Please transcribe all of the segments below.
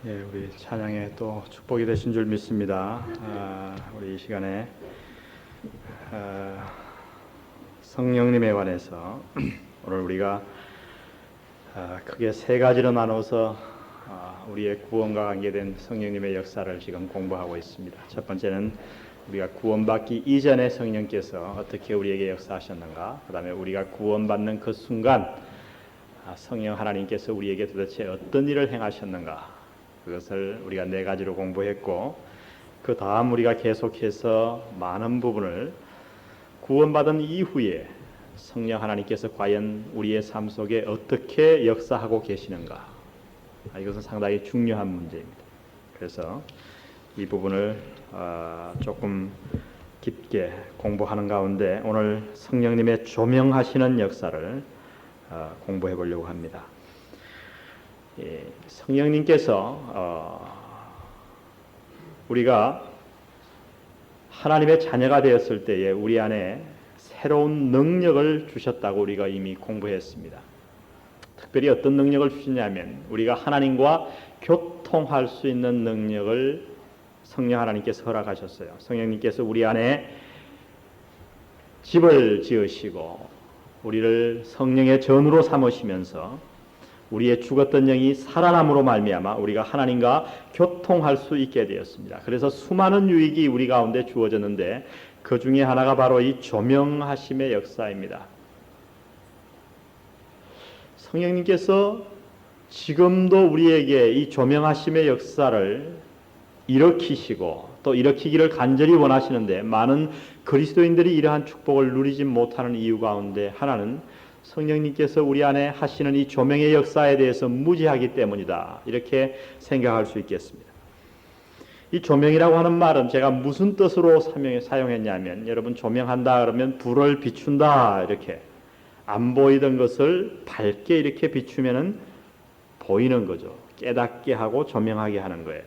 예, 우리 찬양에 또 축복이 되신 줄 믿습니다. 우리 이 시간에 성령님에 관해서 오늘 우리가 크게 세 가지로 나눠서 우리의 구원과 관계된 성령님의 역사를 지금 공부하고 있습니다. 첫 번째는 우리가 구원받기 이전에 성령께서 어떻게 우리에게 역사하셨는가, 그 다음에 우리가 구원받는 그 순간 성령 하나님께서 우리에게 도대체 어떤 일을 행하셨는가, 그것을 우리가 네 가지로 공부했고, 그 다음 우리가 계속해서 많은 부분을 구원받은 이후에 성령 하나님께서 과연 우리의 삶 속에 어떻게 역사하고 계시는가, 이것은 상당히 중요한 문제입니다. 그래서 이 부분을 조금 깊게 공부하는 가운데 오늘 성령님의 조명하시는 역사를 공부해 보려고 합니다. 성령님께서 우리가 하나님의 자녀가 되었을 때에 우리 안에 새로운 능력을 주셨다고 우리가 이미 공부했습니다. 특별히 어떤 능력을 주시냐면 우리가 하나님과 교통할 수 있는 능력을 성령 하나님께서 허락하셨어요. 성령님께서 우리 안에 집을 지으시고 우리를 성령의 전으로 삼으시면서 우리의 죽었던 영이 살아남으로 말미암아 우리가 하나님과 교통할 수 있게 되었습니다. 그래서 수많은 유익이 우리 가운데 주어졌는데 그 중에 하나가 바로 이 조명하심의 역사입니다. 성령님께서 지금도 우리에게 이 조명하심의 역사를 일으키시고 또 일으키기를 간절히 원하시는데 많은 그리스도인들이 이러한 축복을 누리지 못하는 이유 가운데 하나는 성령님께서 우리 안에 하시는 이 조명의 역사에 대해서 무지하기 때문이다, 이렇게 생각할 수 있겠습니다. 이 조명이라고 하는 말은 제가 무슨 뜻으로 사용했냐면, 여러분 조명한다 그러면 불을 비춘다, 이렇게 안 보이던 것을 밝게 이렇게 비추면은 보이는 거죠. 깨닫게 하고 조명하게 하는 거예요.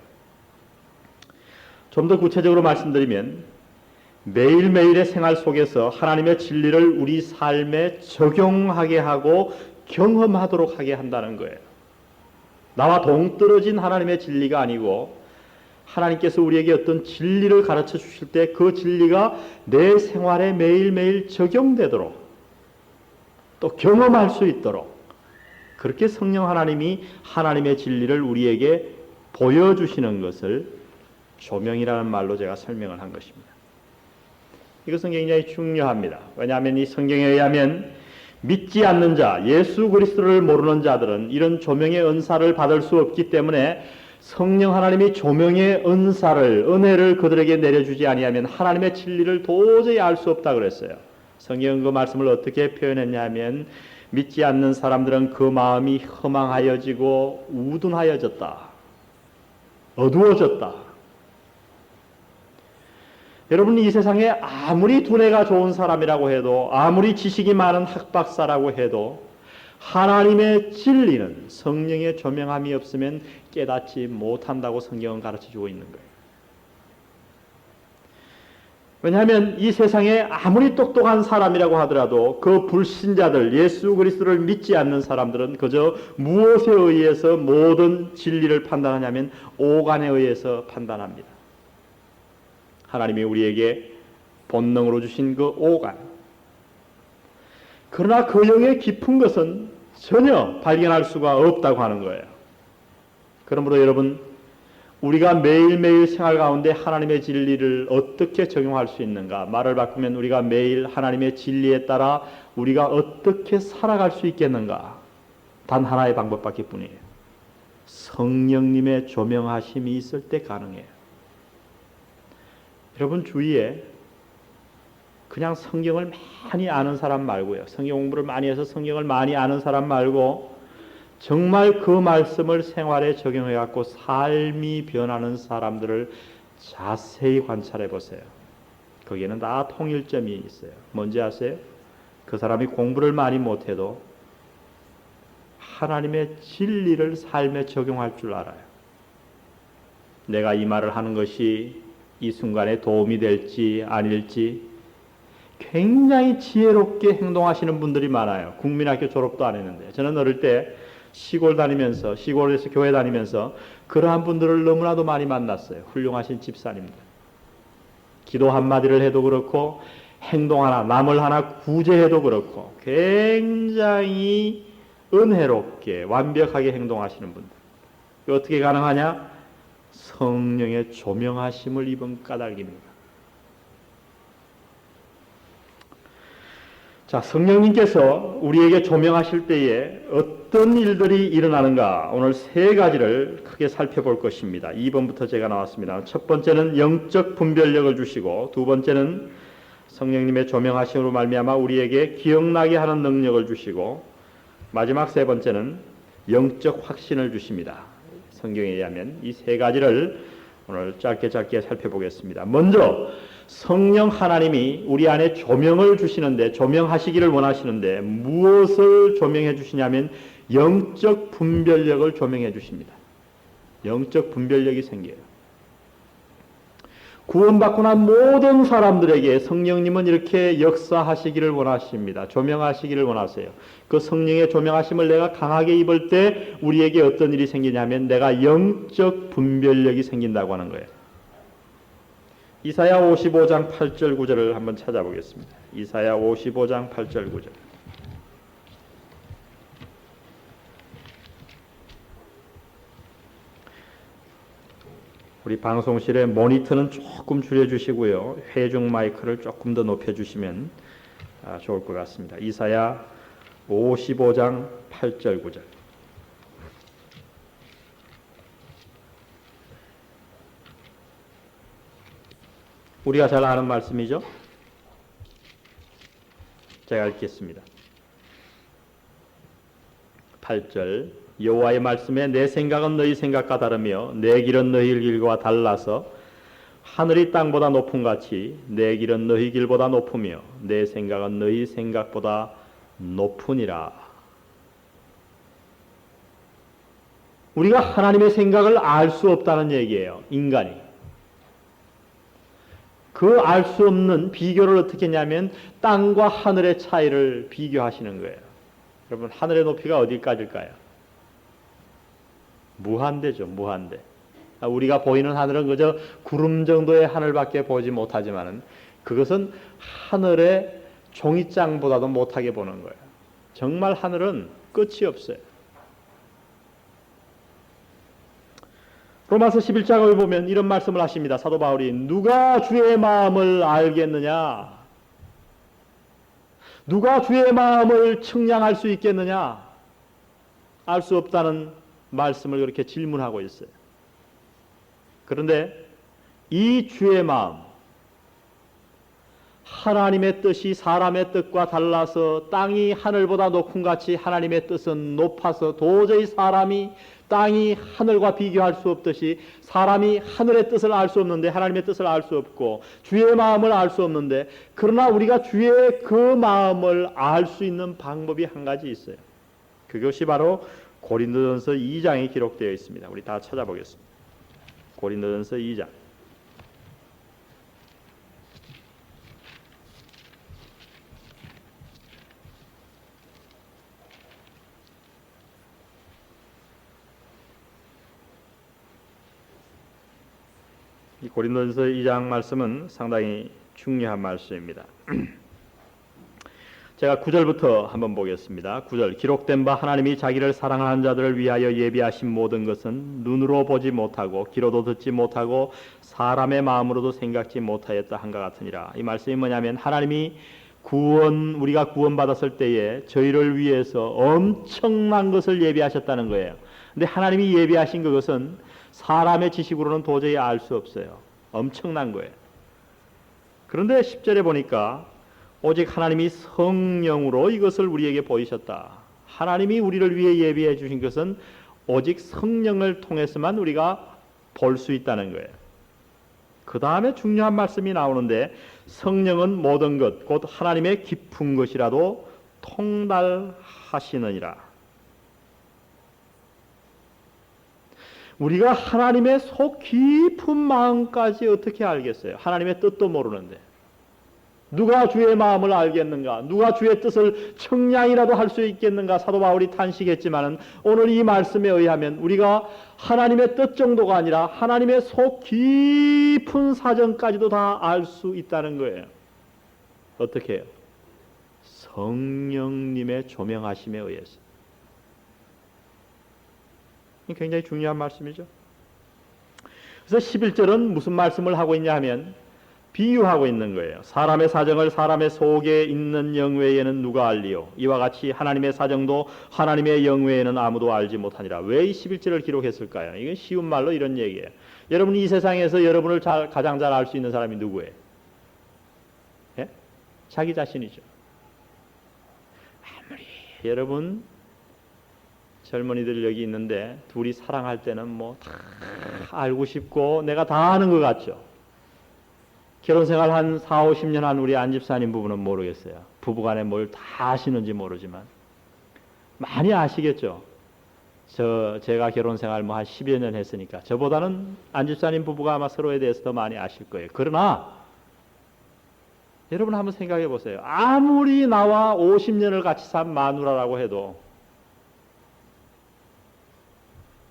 좀 더 구체적으로 말씀드리면 매일매일의 생활 속에서 하나님의 진리를 우리 삶에 적용하게 하고 경험하도록 하게 한다는 거예요. 나와 동떨어진 하나님의 진리가 아니고 하나님께서 우리에게 어떤 진리를 가르쳐 주실 때 그 진리가 내 생활에 매일매일 적용되도록 또 경험할 수 있도록 그렇게 성령 하나님이 하나님의 진리를 우리에게 보여주시는 것을 조명이라는 말로 제가 설명을 한 것입니다. 이것은 굉장히 중요합니다. 왜냐하면 이 성경에 의하면 믿지 않는 자, 예수 그리스도를 모르는 자들은 이런 조명의 은사를 받을 수 없기 때문에 성령 하나님이 조명의 은사를, 은혜를 그들에게 내려주지 아니하면 하나님의 진리를 도저히 알 수 없다 그랬어요. 성경은 그 말씀을 어떻게 표현했냐면 믿지 않는 사람들은 그 마음이 허망하여지고 우둔하여졌다, 어두워졌다. 여러분, 이 세상에 아무리 두뇌가 좋은 사람이라고 해도, 아무리 지식이 많은 학박사라고 해도 하나님의 진리는 성령의 조명함이 없으면 깨닫지 못한다고 성경은 가르쳐주고 있는 거예요. 왜냐하면 이 세상에 아무리 똑똑한 사람이라고 하더라도 그 불신자들, 예수 그리스도를 믿지 않는 사람들은 그저 무엇에 의해서 모든 진리를 판단하냐면 오간에 의해서 판단합니다. 하나님이 우리에게 본능으로 주신 그 오간, 그러나 그 영의 깊은 것은 전혀 발견할 수가 없다고 하는 거예요. 그러므로 여러분, 우리가 매일매일 생활 가운데 하나님의 진리를 어떻게 적용할 수 있는가, 말을 바꾸면 우리가 매일 하나님의 진리에 따라 우리가 어떻게 살아갈 수 있겠는가, 단 하나의 방법밖에 뿐이에요. 성령님의 조명하심이 있을 때 가능해요. 여러분 주위에 그냥 성경을 많이 아는 사람 말고요, 성경 공부를 많이 해서 성경을 많이 아는 사람 말고 정말 그 말씀을 생활에 적용해 갖고 삶이 변하는 사람들을 자세히 관찰해 보세요. 거기에는 다 통일점이 있어요. 뭔지 아세요? 그 사람이 공부를 많이 못해도 하나님의 진리를 삶에 적용할 줄 알아요. 내가 이 말을 하는 것이 이 순간에 도움이 될지 아닐지 굉장히 지혜롭게 행동하시는 분들이 많아요. 국민학교 졸업도 안 했는데. 저는 어릴 때 시골 다니면서, 시골에서 교회 다니면서 그러한 분들을 너무나도 많이 만났어요. 훌륭하신 집사님들. 기도 한마디를 해도 그렇고 행동 하나, 남을 하나 구제해도 그렇고 굉장히 은혜롭게 완벽하게 행동하시는 분들. 어떻게 가능하냐? 성령의 조명하심을 입은 까닭입니다. 자, 성령님께서 우리에게 조명하실 때에 어떤 일들이 일어나는가? 오늘 세 가지를 크게 살펴볼 것입니다. 2번부터 제가 나왔습니다. 첫 번째는 영적 분별력을 주시고, 두 번째는 성령님의 조명하심으로 말미암아 우리에게 기억나게 하는 능력을 주시고, 마지막 세 번째는 영적 확신을 주십니다. 성경에 의하면 이 세 가지를 오늘 짧게 살펴보겠습니다. 먼저 성령 하나님이 우리 안에 조명을 주시는데, 조명하시기를 원하시는데 무엇을 조명해 주시냐면 영적 분별력을 조명해 주십니다. 영적 분별력이 생겨요. 구원받고 난 모든 사람들에게 성령님은 이렇게 역사하시기를 원하십니다. 조명하시기를 원하세요. 그 성령의 조명하심을 내가 강하게 입을 때 우리에게 어떤 일이 생기냐면 내가 영적 분별력이 생긴다고 하는 거예요. 이사야 55장 8절 9절을 한번 찾아보겠습니다. 이사야 55장 8절 9절. 우리 방송실의 모니터는 조금 줄여주시고요. 회중 마이크를 조금 더 높여주시면 좋을 것 같습니다. 이사야 55장 8절 9절. 우리가 잘 아는 말씀이죠? 제가 읽겠습니다. 8절. 여호와의 말씀에 내 생각은 너희 생각과 다르며 내 길은 너희 길과 달라서 하늘이 땅보다 높은 같이 내 길은 너희 길보다 높으며 내 생각은 너희 생각보다 높으니라. 우리가 하나님의 생각을 알 수 없다는 얘기예요. 인간이. 그 알 수 없는 비교를 어떻게 했냐면 땅과 하늘의 차이를 비교하시는 거예요. 여러분, 하늘의 높이가 어디까지일까요? 무한대죠. 무한대. 우리가 보이는 하늘은 그저 구름 정도의 하늘밖에 보지 못하지만은 그것은 하늘의 종이장보다도 못하게 보는 거예요. 정말 하늘은 끝이 없어요. 로마서 11장을 보면 이런 말씀을 하십니다. 사도 바울이 누가 주의 마음을 알겠느냐? 누가 주의 마음을 측량할 수 있겠느냐? 알 수 없다는 말씀을 그렇게 질문하고 있어요. 그런데 이 주의 마음, 하나님의 뜻이 사람의 뜻과 달라서 땅이 하늘보다 높은 같이 하나님의 뜻은 높아서 도저히 사람이 땅이 하늘과 비교할 수 없듯이 사람이 하늘의 뜻을 알 수 없는데 하나님의 뜻을 알 수 없고 주의 마음을 알 수 없는데, 그러나 우리가 주의 그 마음을 알 수 있는 방법이 한 가지 있어요. 그것이 바로 고린도전서 2장에 기록되어 있습니다. 우리 다 찾아보겠습니다. 고린도전서 2장. 이 고린도전서 2장 말씀은 상당히 중요한 말씀입니다. 제가 9절부터 한번 보겠습니다. 9절. 기록된 바 하나님이 자기를 사랑하는 자들을 위하여 예비하신 모든 것은 눈으로 보지 못하고 귀로도 듣지 못하고 사람의 마음으로도 생각지 못하였다 한것 같으니라. 이 말씀이 뭐냐면 하나님이 우리가 구원받았을 때에 저희를 위해서 엄청난 것을 예비하셨다는 거예요. 근데 하나님이 예비하신 그것은 사람의 지식으로는 도저히 알 수 없어요. 엄청난 거예요. 그런데 10절에 보니까 오직 하나님이 성령으로 이것을 우리에게 보이셨다. 하나님이 우리를 위해 예비해 주신 것은 오직 성령을 통해서만 우리가 볼 수 있다는 거예요. 그 다음에 중요한 말씀이 나오는데 성령은 모든 것, 곧 하나님의 깊은 것이라도 통달하시느니라. 우리가 하나님의 속 깊은 마음까지 어떻게 알겠어요? 하나님의 뜻도 모르는데. 누가 주의 마음을 알겠는가? 누가 주의 뜻을 청량이라도 할 수 있겠는가? 사도 바울이 탄식했지만은 오늘 이 말씀에 의하면 우리가 하나님의 뜻 정도가 아니라 하나님의 속 깊은 사정까지도 다 알 수 있다는 거예요. 어떻게 해요? 성령님의 조명하심에 의해서. 굉장히 중요한 말씀이죠. 그래서 11절은 무슨 말씀을 하고 있냐 하면 비유하고 있는 거예요. 사람의 사정을 사람의 속에 있는 영 외에는 누가 알리요? 이와 같이 하나님의 사정도 하나님의 영 외에는 아무도 알지 못하니라. 왜 이 11절을 기록했을까요? 이건 쉬운 말로 이런 얘기예요. 여러분 이 세상에서 여러분을 가장 잘 알 수 있는 사람이 누구예요? 예? 자기 자신이죠. 아무리 여러분 젊은이들 여기 있는데 둘이 사랑할 때는 뭐 다 알고 싶고 내가 다 아는 것 같죠. 결혼생활 한 4, 50년 한 우리 안집사님 부부는 모르겠어요. 부부간에 뭘 다 아시는지 모르지만 많이 아시겠죠. 제가 결혼생활 뭐 한 10여 년 했으니까 저보다는 안집사님 부부가 아마 서로에 대해서 더 많이 아실 거예요. 그러나 여러분 한번 생각해 보세요. 아무리 나와 50년을 같이 산 마누라라고 해도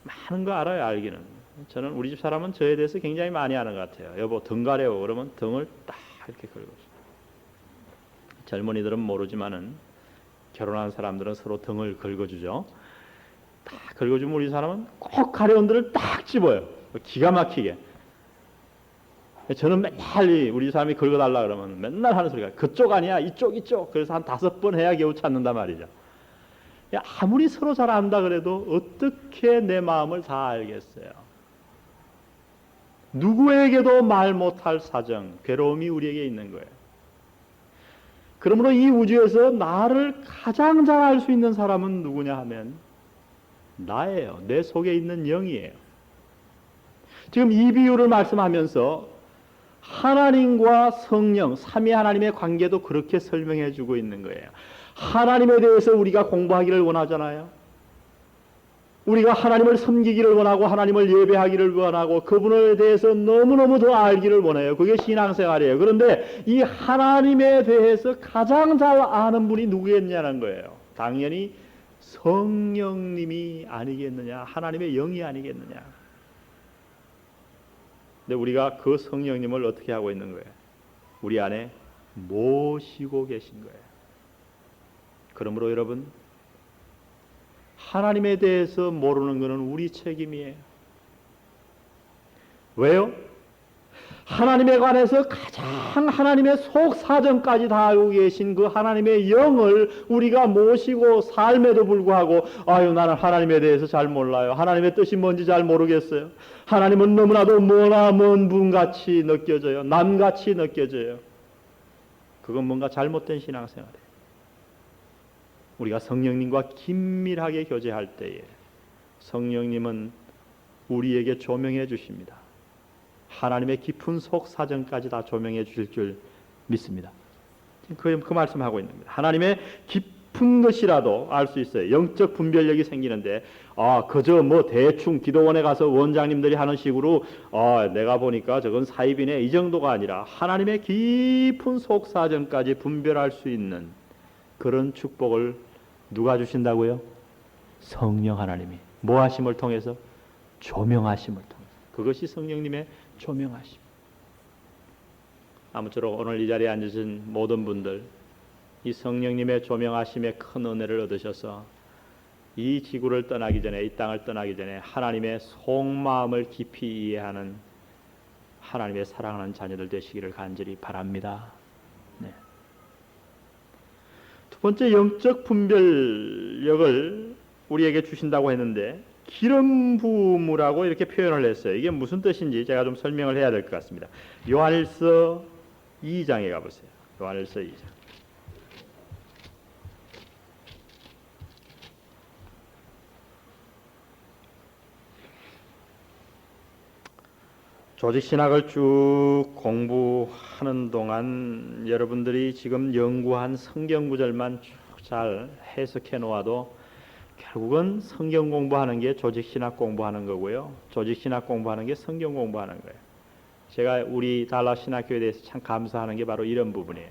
많은 거 알아요. 알기는. 저는 우리 집 사람은 저에 대해서 굉장히 많이 아는 것 같아요. 여보 등 가려워 그러면 등을 딱 이렇게 긁어줘. 젊은이들은 모르지만은 결혼한 사람들은 서로 등을 긁어주죠. 딱 긁어주면 우리 사람은 꼭 가려운 데를 딱 집어요. 기가 막히게. 저는 맨날 우리 사람이 긁어달라 그러면 맨날 하는 소리가 그쪽 아니야 이쪽. 그래서 한 5번 해야 겨우 찾는단 말이죠. 아무리 서로 잘 안다 그래도 어떻게 내 마음을 다 알겠어요. 누구에게도 말 못할 사정, 괴로움이 우리에게 있는 거예요. 그러므로 이 우주에서 나를 가장 잘 알 수 있는 사람은 누구냐 하면 나예요. 내 속에 있는 영이에요. 지금 이 비유를 말씀하면서 하나님과 성령, 삼위 하나님의 관계도 그렇게 설명해 주고 있는 거예요. 하나님에 대해서 우리가 공부하기를 원하잖아요. 우리가 하나님을 섬기기를 원하고 하나님을 예배하기를 원하고 그분에 대해서 너무너무 더 알기를 원해요. 그게 신앙생활이에요. 그런데 이 하나님에 대해서 가장 잘 아는 분이 누구겠냐는 거예요. 당연히 성령님이 아니겠느냐. 하나님의 영이 아니겠느냐. 근데 우리가 그 성령님을 어떻게 하고 있는 거예요? 우리 안에 모시고 계신 거예요. 그러므로 여러분 하나님에 대해서 모르는 것은 우리 책임이에요. 왜요? 하나님에 관해서 가장 하나님의 속 사정까지 다 알고 계신 그 하나님의 영을 우리가 모시고 삶에도 불구하고 아유 나는 하나님에 대해서 잘 몰라요. 하나님의 뜻이 뭔지 잘 모르겠어요. 하나님은 너무나도 머나먼 분같이 느껴져요. 남같이 느껴져요. 그건 뭔가 잘못된 신앙생활이에요. 우리가 성령님과 긴밀하게 교제할 때에 성령님은 우리에게 조명해 주십니다. 하나님의 깊은 속 사정까지 다 조명해 주실 줄 믿습니다. 그 말씀하고 있는 겁니다. 하나님의 깊은 것이라도 알 수 있어요. 영적 분별력이 생기는데 그저 뭐 대충 기도원에 가서 원장님들이 하는 식으로 내가 보니까 저건 사입이네 이 정도가 아니라 하나님의 깊은 속 사정까지 분별할 수 있는 그런 축복을 누가 주신다고요? 성령 하나님이. 뭐 하심을 통해서? 조명하심을 통해서. 그것이 성령님의 조명하심. 아무쪼록 오늘 이 자리에 앉으신 모든 분들 이 성령님의 조명하심의 큰 은혜를 얻으셔서 이 지구를 떠나기 전에 이 땅을 떠나기 전에 하나님의 속마음을 깊이 이해하는 하나님의 사랑하는 자녀들 되시기를 간절히 바랍니다. 네. 두 번째 영적 분별력을 우리에게 주신다고 했는데 기름 부음이라고 이렇게 표현을 했어요. 이게 무슨 뜻인지 제가 좀 설명을 해야 될 것 같습니다. 요한일서 2장에 가보세요. 요한일서 2장. 조직신학을 쭉 공부하는 동안 여러분들이 지금 연구한 성경구절만 쭉 잘 해석해 놓아도 결국은 성경 공부하는 게 조직신학 공부하는 거고요. 조직신학 공부하는 게 성경 공부하는 거예요. 제가 우리 달라 신학교에 대해서 참 감사하는 게 바로 이런 부분이에요.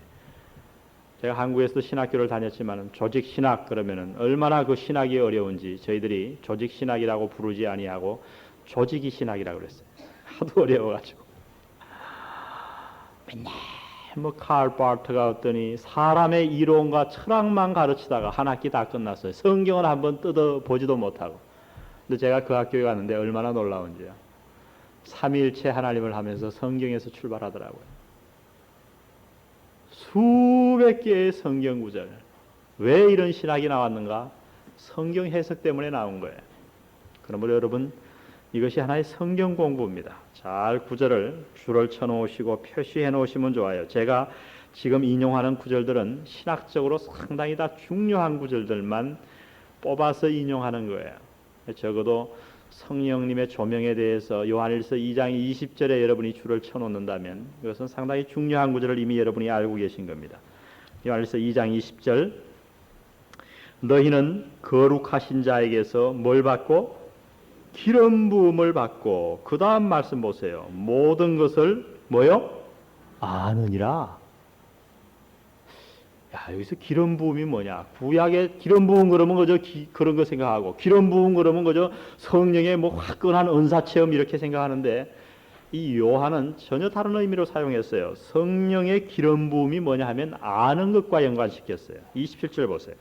제가 한국에서도 신학교를 다녔지만 조직 신학 그러면은 얼마나 그 신학이 어려운지 저희들이 조직 신학이라고 부르지 아니하고 조직이 신학이라고 그랬어요. 하도 어려워가지고 맨날 뭐 칼 바르트가 어떠니 사람의 이론과 철학만 가르치다가 한 학기 다 끝났어요. 성경을 한번 뜯어 보지도 못하고. 근데 제가 그 학교에 갔는데 얼마나 놀라운지요. 삼위일체 하나님을 하면서 성경에서 출발하더라고요. 수백 개의 성경 구절. 왜 이런 신학이 나왔는가? 성경 해석 때문에 나온 거예요. 그러므로 여러분 이것이 하나의 성경 공부입니다. 잘 구절을 줄을 쳐놓으시고 표시해 놓으시면 좋아요. 제가 지금 인용하는 구절들은 신학적으로 상당히 다 중요한 구절들만 뽑아서 인용하는 거예요. 적어도 성령님의 조명에 대해서 요한일서 2장 20절에 여러분이 줄을 쳐놓는다면 이것은 상당히 중요한 구절을 이미 여러분이 알고 계신 겁니다. 요한일서 2장 20절 너희는 거룩하신 자에게서 뭘 받고? 기름 부음을 받고 그 다음 말씀 보세요. 모든 것을 뭐요? 아느니라. 야, 여기서 기름 부음이 뭐냐? 구약에 기름 부음 그러면 그저 그런 거 생각하고 기름 부음 그러면 그저 성령의 뭐 화끈한 은사 체험 이렇게 생각하는데 이 요한은 전혀 다른 의미로 사용했어요. 성령의 기름 부음이 뭐냐 하면 아는 것과 연관시켰어요. 27절 보세요.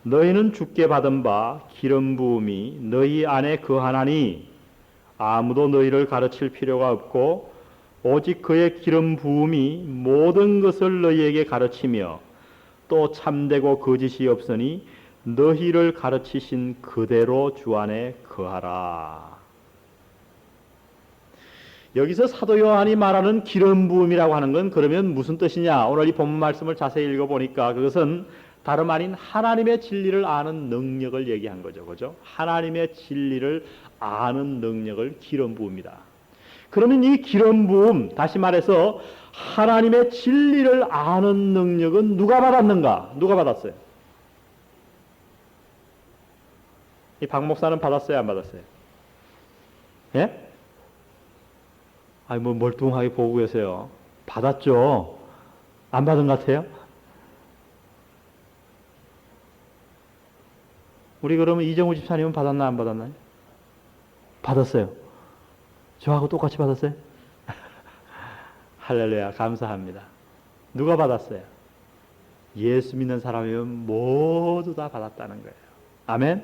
너희는 주께 받은 바 기름 부음이 너희 안에 거하나니 아무도 너희를 가르칠 필요가 없고 오직 그의 기름 부음이 모든 것을 너희에게 가르치며 또 참되고 거짓이 없으니 너희를 가르치신 그대로 주 안에 거하라. 여기서 사도 요한이 말하는 기름 부음이라고 하는 건 그러면 무슨 뜻이냐? 오늘 이 본문 말씀을 자세히 읽어보니까 그것은 다름 아닌 하나님의 진리를 아는 능력을 얘기한 거죠. 그죠? 하나님의 진리를 아는 능력을 기름 부음이다. 그러면 이 기름 부음, 다시 말해서 하나님의 진리를 아는 능력은 누가 받았는가? 누가 받았어요? 이 박 목사는 받았어요? 안 받았어요? 예? 아니, 뭐 멀뚱하게 보고 계세요. 받았죠? 안 받은 것 같아요? 우리 그러면 이정우 집사님은 받았나 안 받았나요? 받았어요. 저하고 똑같이 받았어요? 할렐루야, 감사합니다. 누가 받았어요? 예수 믿는 사람이면 모두 다 받았다는 거예요. 아멘?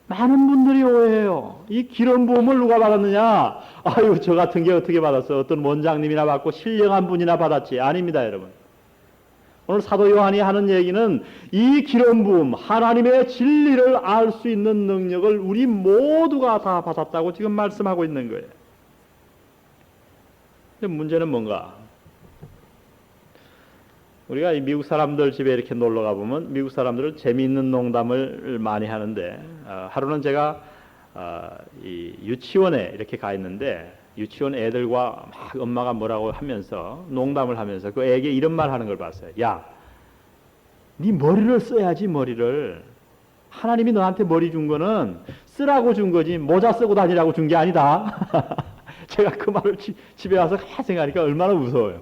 많은 분들이 오해해요. 이 기름 부음을 누가 받았느냐? 아유, 저 같은 게 어떻게 받았어? 어떤 원장님이나 받고 신령한 분이나 받았지. 아닙니다, 여러분. 오늘 사도 요한이 하는 얘기는 이 기름 부음, 하나님의 진리를 알 수 있는 능력을 우리 모두가 다 받았다고 지금 말씀하고 있는 거예요. 근데 문제는 뭔가? 우리가 이 미국 사람들 집에 이렇게 놀러 가보면 미국 사람들은 재미있는 농담을 많이 하는데 하루는 제가 이 유치원에 이렇게 가 있는데 유치원 애들과 막 엄마가 뭐라고 하면서 농담을 하면서 그 애에게 이런 말 하는 걸 봤어요. 야, 네 머리를 써야지 머리를. 하나님이 너한테 머리 준 거는 쓰라고 준 거지 모자 쓰고 다니라고 준 게 아니다. 제가 그 말을 집에 와서 생각하니까 얼마나 무서워요.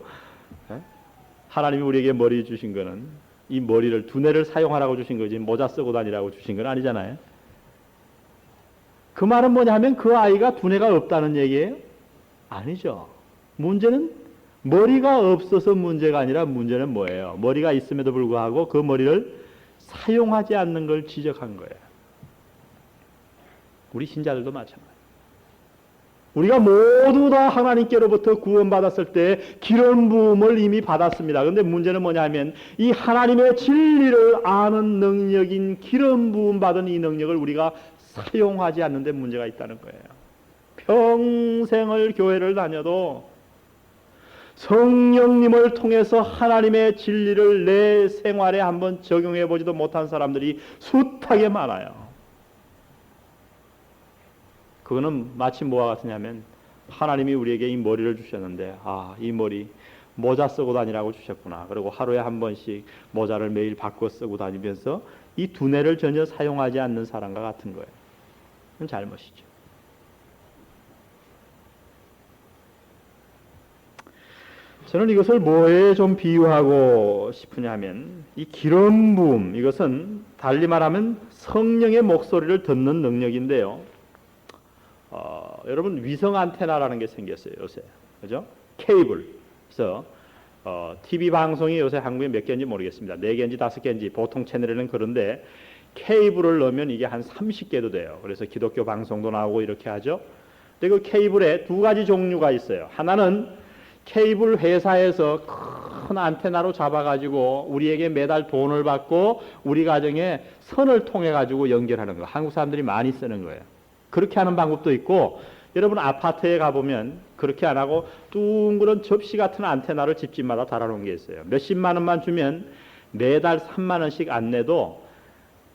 하나님이 우리에게 머리 주신 거는 이 머리를 두뇌를 사용하라고 주신 거지 모자 쓰고 다니라고 주신 건 아니잖아요. 그 말은 뭐냐 하면 그 아이가 두뇌가 없다는 얘기예요? 아니죠. 문제는 머리가 없어서 문제가 아니라 문제는 뭐예요? 머리가 있음에도 불구하고 그 머리를 사용하지 않는 걸 지적한 거예요. 우리 신자들도 마찬가지예요. 우리가 모두 다 하나님께로부터 구원받았을 때 기름 부음을 이미 받았습니다. 그런데 문제는 뭐냐면 이 하나님의 진리를 아는 능력인 기름 부음 받은 이 능력을 우리가 사용하지 않는데 문제가 있다는 거예요. 평생을 교회를 다녀도 성령님을 통해서 하나님의 진리를 내 생활에 한번 적용해 보지도 못한 사람들이 숱하게 많아요. 그거는 마치 뭐와 같으냐면 하나님이 우리에게 이 머리를 주셨는데 이 머리 모자 쓰고 다니라고 주셨구나. 그리고 하루에 한 번씩 모자를 매일 바꿔 쓰고 다니면서 이 두뇌를 전혀 사용하지 않는 사람과 같은 거예요. 그건 잘못이죠. 저는 이것을 뭐에 좀 비유하고 싶으냐 하면 이 기름 부음, 이것은 달리 말하면 성령의 목소리를 듣는 능력인데요. 여러분 위성 안테나라는 게 생겼어요 요새, 그죠? 케이블. 그래서 TV 방송이 요새 한국에 몇 개인지 모르겠습니다. 4개인지 5개인지 보통 채널에는 그런데 케이블을 넣으면 이게 한 30개도 돼요. 그래서 기독교 방송도 나오고 이렇게 하죠. 근데 그 케이블에 두 가지 종류가 있어요. 하나는 케이블 회사에서 큰 안테나로 잡아가지고 우리에게 매달 돈을 받고 우리 가정에 선을 통해 가지고 연결하는 거. 한국 사람들이 많이 쓰는 거예요. 그렇게 하는 방법도 있고, 여러분 아파트에 가보면 그렇게 안 하고 둥그런 접시 같은 안테나를 집집마다 달아놓은 게 있어요. 몇십만 원만 주면 매달 3만 원씩 안 내도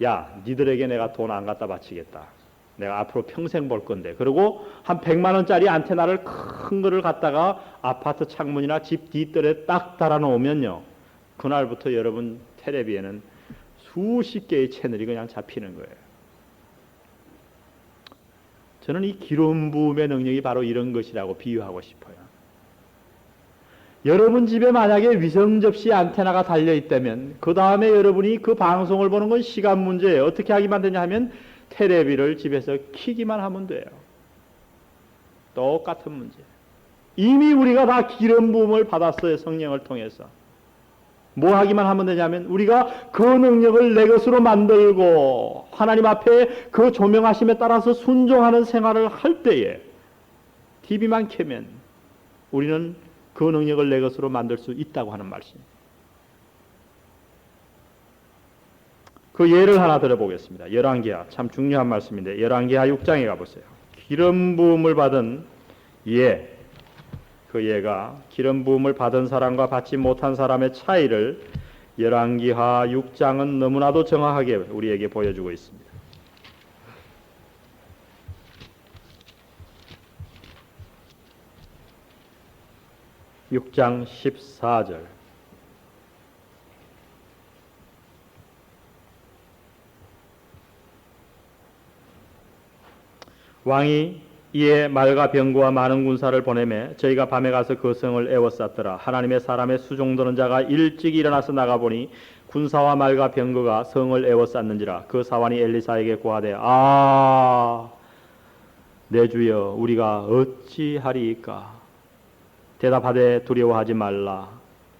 야, 니들에게 내가 돈 안 갖다 바치겠다. 내가 앞으로 평생 볼 건데. 그리고 한 100만 원짜리 안테나를 큰 거를 갖다가 아파트 창문이나 집 뒷뜰에 딱 달아놓으면요, 그날부터 여러분 텔레비에는 수십 개의 채널이 그냥 잡히는 거예요. 저는 이 기름 부음의 능력이 바로 이런 것이라고 비유하고 싶어요. 여러분 집에 만약에 위성 접시 안테나가 달려 있다면 그 다음에 여러분이 그 방송을 보는 건 시간 문제예요. 어떻게 하기만 되냐 하면 테레비를 집에서 켜기만 하면 돼요. 똑같은 문제. 이미 우리가 다 기름 부음을 받았어요. 성령을 통해서. 뭐 하기만 하면 되냐면 우리가 그 능력을 내 것으로 만들고 하나님 앞에 그 조명하심에 따라서 순종하는 생활을 할 때에 TV만 켜면 우리는 그 능력을 내 것으로 만들 수 있다고 하는 말씀입니다. 그 예를 하나 들어보겠습니다. 열왕기하, 참 중요한 말씀인데 열왕기하 6장에 가보세요. 기름 부음을 받은 예, 그 예가 기름 부음을 받은 사람과 받지 못한 사람의 차이를 열왕기하 6장은 너무나도 정확하게 우리에게 보여주고 있습니다. 6장 14절. 왕이 이에 말과 병거와 많은 군사를 보내매 저희가 밤에 가서 그 성을 에워쌌더라. 하나님의 사람의 수종드는 자가 일찍 일어나서 나가보니 군사와 말과 병거가 성을 에워쌌는지라. 그 사환이 엘리사에게 고하되 내 주여 우리가 어찌하리이까. 대답하되 두려워하지 말라.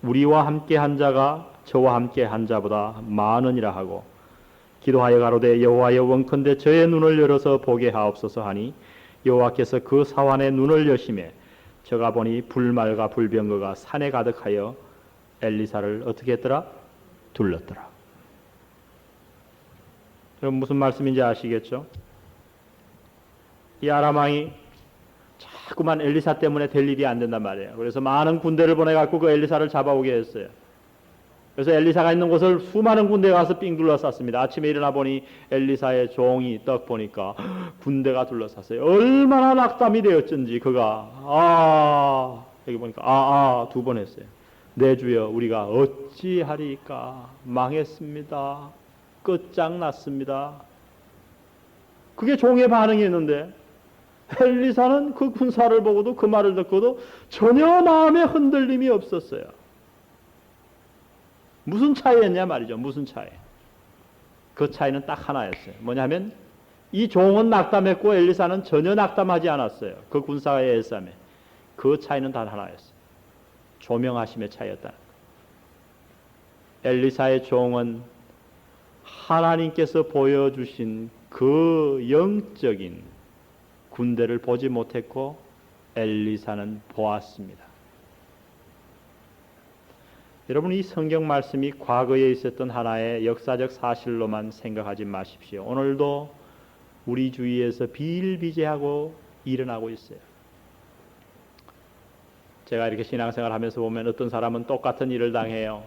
우리와 함께 한 자가 저와 함께 한 자보다 많으니라 하고 기도하여 가로되 여호와여 원컨대 저의 눈을 열어서 보게 하옵소서 하니 여호와께서 그 사환의 눈을 여시매 저가 보니 불말과 불병거가 산에 가득하여 엘리사를 어떻게 했더라? 둘렀더라. 여러분 무슨 말씀인지 아시겠죠? 이 아람 왕이 자꾸만 엘리사 때문에 될 일이 안 된단 말이에요. 그래서 많은 군대를 보내갖고 그 엘리사를 잡아오게 했어요. 그래서 엘리사가 있는 곳을 수많은 군대가 가서 삥 둘러쌌습니다. 아침에 일어나 보니 엘리사의 종이 딱 보니까 군대가 둘러쌌어요. 얼마나 낙담이 되었던지 그가 여기 보니까 두 번 했어요. 내 주여 우리가 어찌하리까. 망했습니다. 끝장났습니다. 그게 종의 반응이었는데 엘리사는 그 군사를 보고도 그 말을 듣고도 전혀 마음에 흔들림이 없었어요. 무슨 차이였냐 말이죠. 무슨 차이? 그 차이는 딱 하나였어요. 뭐냐면 이 종은 낙담했고 엘리사는 전혀 낙담하지 않았어요. 그 군사의 엘삼에. 그 차이는 단 하나였어요. 조명하심의 차이였다. 엘리사의 종은 하나님께서 보여주신 그 영적인 군대를 보지 못했고 엘리사는 보았습니다. 여러분 이 성경 말씀이 과거에 있었던 하나의 역사적 사실로만 생각하지 마십시오. 오늘도 우리 주위에서 비일비재하고 일어나고 있어요. 제가 이렇게 신앙생활 하면서 보면 어떤 사람은 똑같은 일을 당해요.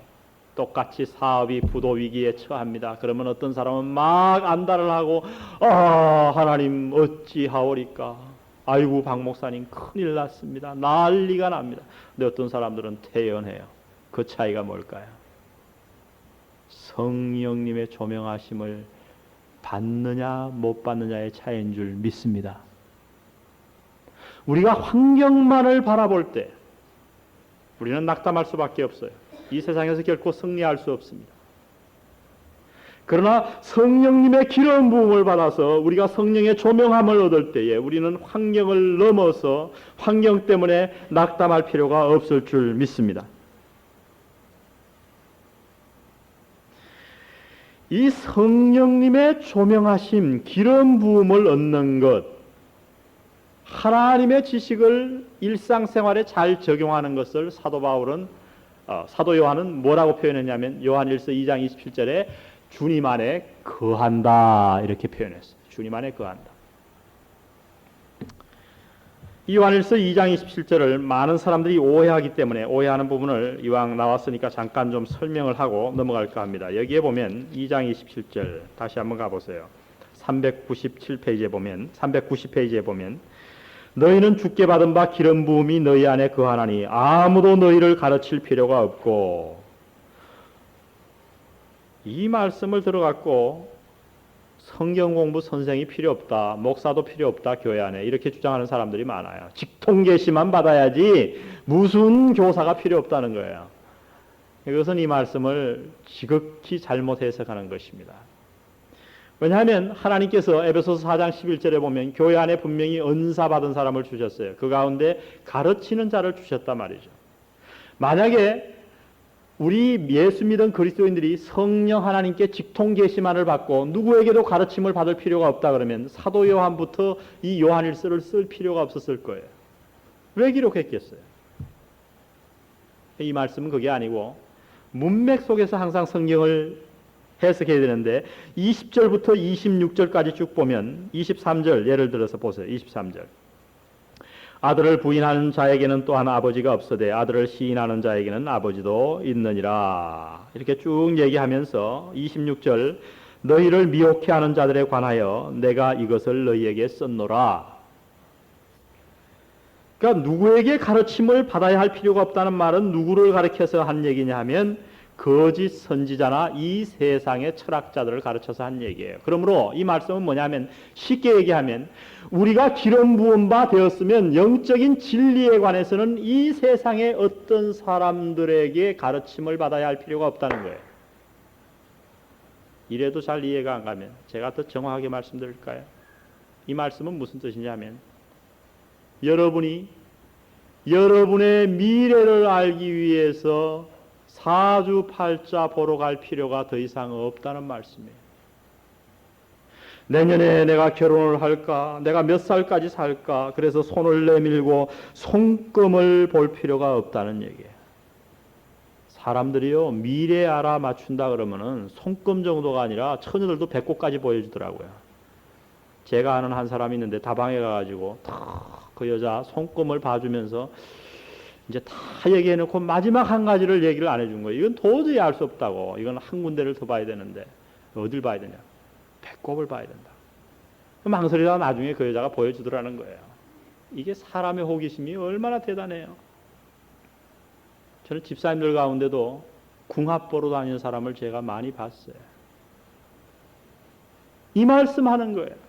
똑같이 사업이 부도 위기에 처합니다. 그러면 어떤 사람은 막 안달을 하고 하나님 어찌하오리까. 아이고 박 목사님 큰일 났습니다. 난리가 납니다. 근데 어떤 사람들은 태연해요. 그 차이가 뭘까요? 성령님의 조명하심을 받느냐 못 받느냐의 차이인 줄 믿습니다. 우리가 환경만을 바라볼 때 우리는 낙담할 수밖에 없어요. 이 세상에서 결코 승리할 수 없습니다. 그러나 성령님의 기름 부음을 받아서 우리가 성령의 조명함을 얻을 때에 우리는 환경을 넘어서 환경 때문에 낙담할 필요가 없을 줄 믿습니다. 이 성령님의 조명하심, 기름 부음을 얻는 것, 하나님의 지식을 일상생활에 잘 적용하는 것을 사도 요한은 뭐라고 표현했냐면 요한일서 2장 27절에 주님 안에 거한다 이렇게 표현했어요. 주님 안에 거한다. 이 요한일서 2장 27절을 많은 사람들이 오해하기 때문에 오해하는 부분을 이왕 나왔으니까 잠깐 좀 설명을 하고 넘어갈까 합니다. 여기에 보면 2장 27절 다시 한번 가보세요. 390페이지에 보면 너희는 주께 받은 바 기름 부음이 너희 안에 거하나니 아무도 너희를 가르칠 필요가 없고, 이 말씀을 들어갖고 성경 공부 선생이 필요 없다, 목사도 필요 없다, 교회 안에 이렇게 주장하는 사람들이 많아요. 직통계시만 받아야지 무슨 교사가 필요 없다는 거예요. 이것은 이 말씀을 지극히 잘못 해석하는 것입니다. 왜냐하면 하나님께서 에베소서 4장 11절에 보면 교회 안에 분명히 은사 받은 사람을 주셨어요. 그 가운데 가르치는 자를 주셨단 말이죠. 만약에 우리 예수 믿은 그리스도인들이 성령 하나님께 직통 계시만을 받고 누구에게도 가르침을 받을 필요가 없다 그러면 사도 요한부터 이 요한일서를 쓸 필요가 없었을 거예요. 왜 기록했겠어요? 이 말씀은 그게 아니고 문맥 속에서 항상 성경을 해석해야 되는데 20절부터 26절까지 쭉 보면 23절 예를 들어서 보세요. 23절 아들을 부인하는 자에게는 또한 아버지가 없으되 아들을 시인하는 자에게는 아버지도 있느니라. 이렇게 쭉 얘기하면서 26절 너희를 미혹해 하는 자들에 관하여 내가 이것을 너희에게 썼노라. 그러니까 누구에게 가르침을 받아야 할 필요가 없다는 말은 누구를 가르쳐서 한 얘기냐 하면 거짓 선지자나 이 세상의 철학자들을 가르쳐서 한 얘기예요. 그러므로 이 말씀은 뭐냐면 쉽게 얘기하면 우리가 기름 부은 바 되었으면 영적인 진리에 관해서는 이 세상의 어떤 사람들에게 가르침을 받아야 할 필요가 없다는 거예요. 이래도 잘 이해가 안 가면 제가 더 정확하게 말씀드릴까요? 이 말씀은 무슨 뜻이냐면 여러분이 여러분의 미래를 알기 위해서 사주팔자 보러 갈 필요가 더 이상 없다는 말씀이에요. 내년에 내가 결혼을 할까? 내가 몇 살까지 살까? 그래서 손을 내밀고 손금을 볼 필요가 없다는 얘기예요. 사람들이요 미래 알아맞춘다 그러면은 손금 정도가 아니라 처녀들도 배꼽까지 보여주더라고요. 제가 아는 한 사람이 있는데 다방에 가가지고 그 여자 손금을 봐주면서 이제 다 얘기해놓고 마지막 한 가지를 얘기를 안 해준 거예요. 이건 도저히 알 수 없다고. 이건 한 군데를 더 봐야 되는데 어딜 봐야 되냐? 배꼽을 봐야 된다. 망설이다가 나중에 그 여자가 보여주더라는 거예요. 이게 사람의 호기심이 얼마나 대단해요. 저는 집사님들 가운데도 궁합 보러 다니는 사람을 제가 많이 봤어요. 이 말씀하는 거예요.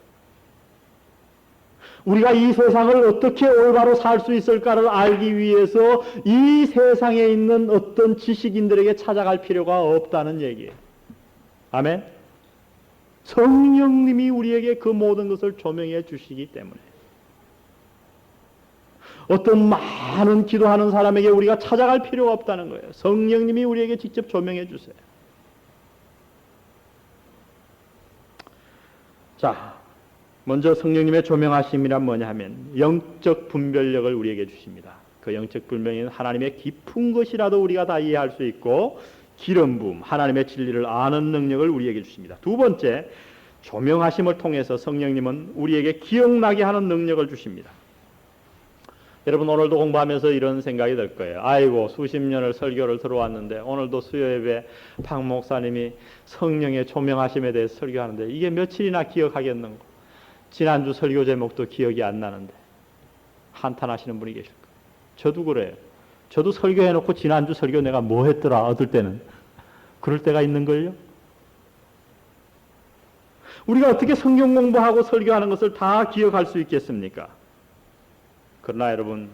우리가 이 세상을 어떻게 올바로 살 수 있을까를 알기 위해서 이 세상에 있는 어떤 지식인들에게 찾아갈 필요가 없다는 얘기예요. 아멘. 성령님이 우리에게 그 모든 것을 조명해 주시기 때문에 어떤 많은 기도하는 사람에게 우리가 찾아갈 필요가 없다는 거예요. 성령님이 우리에게 직접 조명해 주세요. 자, 먼저 성령님의 조명하심이란 뭐냐 하면 영적 분별력을 우리에게 주십니다. 그 영적 분별력은 하나님의 깊은 것이라도 우리가 다 이해할 수 있고 기름 부음, 하나님의 진리를 아는 능력을 우리에게 주십니다. 두 번째, 조명하심을 통해서 성령님은 우리에게 기억나게 하는 능력을 주십니다. 여러분 오늘도 공부하면서 이런 생각이 들 거예요. 아이고 수십 년을 설교를 들어왔는데 오늘도 수요예배 박 목사님이 성령의 조명하심에 대해서 설교하는데 이게 며칠이나 기억하겠는고. 지난주 설교 제목도 기억이 안 나는데 한탄하시는 분이 계실 거예요. 저도 그래요. 저도 설교해놓고 지난주 설교 내가 뭐 했더라 어떨 때는 그럴 때가 있는걸요. 우리가 어떻게 성경 공부하고 설교하는 것을 다 기억할 수 있겠습니까? 그러나 여러분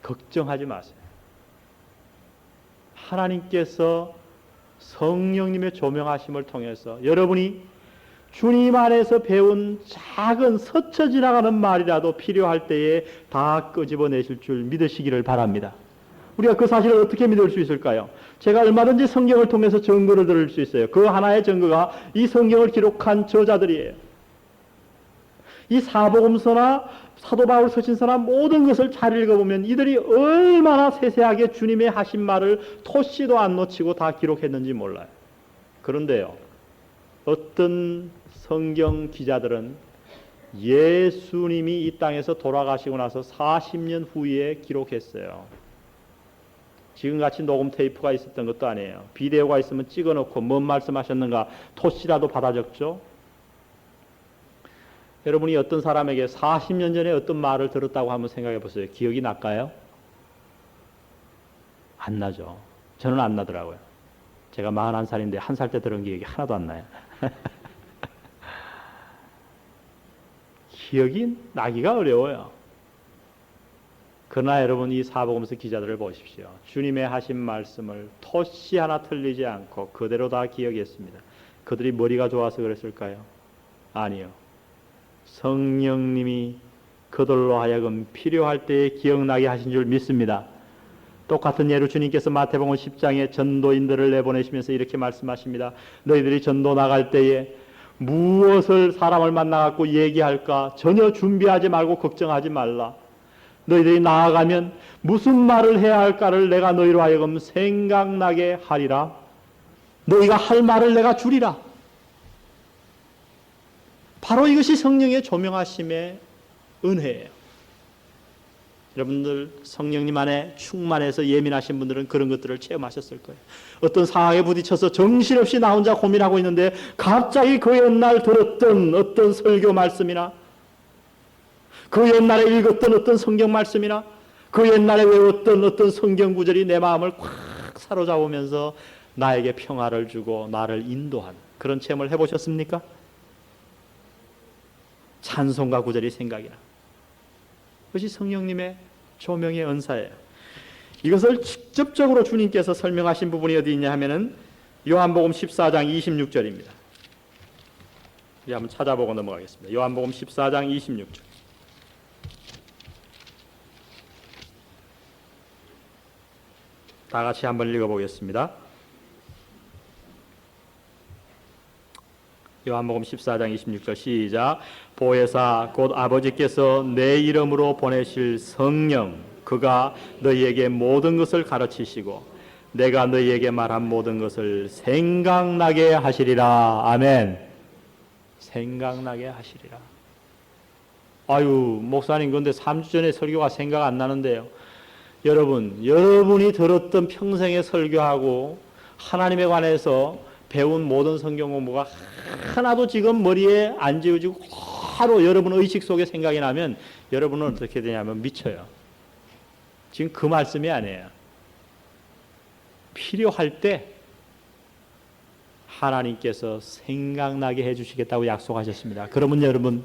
걱정하지 마세요. 하나님께서 성령님의 조명하심을 통해서 여러분이 주님 안에서 배운 작은 스쳐 지나가는 말이라도 필요할 때에 다 끄집어내실 줄 믿으시기를 바랍니다. 우리가 그 사실을 어떻게 믿을 수 있을까요? 제가 얼마든지 성경을 통해서 증거를 들을 수 있어요. 그 하나의 증거가 이 성경을 기록한 저자들이에요. 이 사복음서나 사도 바울 서신서나 모든 것을 잘 읽어보면 이들이 얼마나 세세하게 주님의 하신 말을 토씨도 안 놓치고 다 기록했는지 몰라요. 그런데요, 어떤 성경 기자들은 예수님이 이 땅에서 돌아가시고 나서 40년 후에 기록했어요. 지금같이 녹음 테이프가 있었던 것도 아니에요. 비디오가 있으면 찍어놓고 뭔 말씀하셨는가 토씨라도 받아 적죠. 여러분이 어떤 사람에게 40년 전에 어떤 말을 들었다고 한번 생각해 보세요. 기억이 날까요? 안 나죠. 저는 안 나더라고요. 제가 41살인데 1살 때 들은 기억이 하나도 안 나요. 기억이 나기가 어려워요. 그러나 여러분 이 사복음서 기자들을 보십시오. 주님의 하신 말씀을 토씨 하나 틀리지 않고 그대로 다 기억했습니다. 그들이 머리가 좋아서 그랬을까요? 아니요. 성령님이 그들로 하여금 필요할 때에 기억나게 하신 줄 믿습니다. 똑같은 예로 주님께서 마태복음 10장에 전도인들을 내보내시면서 이렇게 말씀하십니다. 너희들이 전도 나갈 때에 무엇을 사람을 만나갖고 얘기할까 전혀 준비하지 말고 걱정하지 말라. 너희들이 나아가면 무슨 말을 해야 할까를 내가 너희로 하여금 생각나게 하리라. 너희가 할 말을 내가 주리라. 바로 이것이 성령의 조명하심의 은혜예요. 여러분들 성령님 안에 충만해서 예민하신 분들은 그런 것들을 체험하셨을 거예요. 어떤 상황에 부딪혀서 정신없이 나 혼자 고민하고 있는데 갑자기 그 옛날 들었던 어떤 설교 말씀이나 그 옛날에 읽었던 어떤 성경 말씀이나 그 옛날에 외웠던 어떤 성경 구절이 내 마음을 꽉 사로잡으면서 나에게 평화를 주고 나를 인도하는 그런 체험을 해보셨습니까? 찬송가 구절이 생각이 나. 그것이 성령님의 조명의 은사예요. 이것을 직접적으로 주님께서 설명하신 부분이 어디 있냐 하면은 요한복음 14장 26절입니다. 우리 한번 찾아보고 넘어가겠습니다. 요한복음 14장 26절. 다 같이 한번 읽어보겠습니다. 요한복음 14장 26절 시작. 보혜사 곧 아버지께서 내 이름으로 보내실 성령 그가 너희에게 모든 것을 가르치시고 내가 너희에게 말한 모든 것을 생각나게 하시리라. 아멘. 생각나게 하시리라. 아유 목사님 그런데 3주 전에 설교가 생각 안 나는데요. 여러분이 들었던 평생의 설교하고 하나님에 관해서 배운 모든 성경 공부가 하나도 지금 머리에 안 지워지고 하루 여러분 의식 속에 생각이 나면 여러분은 어떻게 되냐면 미쳐요. 지금 그 말씀이 아니에요. 필요할 때 하나님께서 생각나게 해주시겠다고 약속하셨습니다. 그러면 여러분